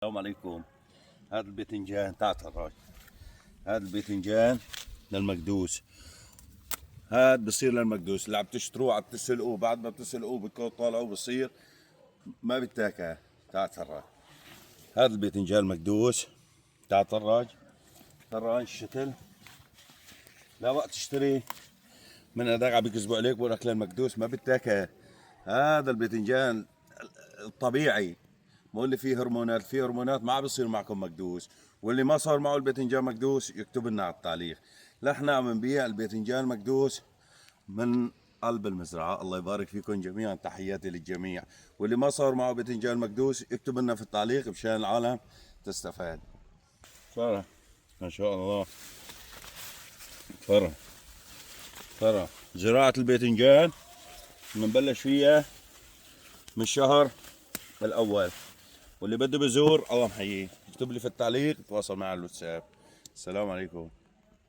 السلام عليكم. هذا الباذنجان تعال الراجل. هذا الباذنجان للمكدوس. هذا بصير للمكدوس اللي عم تشتروه عم تسلقوه، بعد ما بتسلقوه بتكون طالعه بصير ما بتاكل. تعال الراجل. هذا الباذنجان المكدوس تعال الراجل الشتل. لا وقت تشتري من هذاك عم بيكذبوا عليك بقول لك للمكدوس ما بتاكل. هذا الباذنجان الطبيعي، مو اللي فيه هرمونات. فيه هرمونات ما عم بصير معكم مكدوس. واللي ما صار معه الباذنجان مكدوس يكتب لنا على التعليق. نحن عم نبيع الباذنجان مكدوس من قلب المزرعة. الله يبارك فيكم جميعا، تحياتي للجميع. واللي ما صار معه باذنجان مكدوس يكتب لنا في التعليق مشان العالم تستفاد. فرح ما شاء الله. فرح زراعة الباذنجان بنبلش فيها من الشهر الأول. واللي بده بزور الله محييه، اكتب لي في التعليق، تواصل معي على الواتساب. السلام عليكم.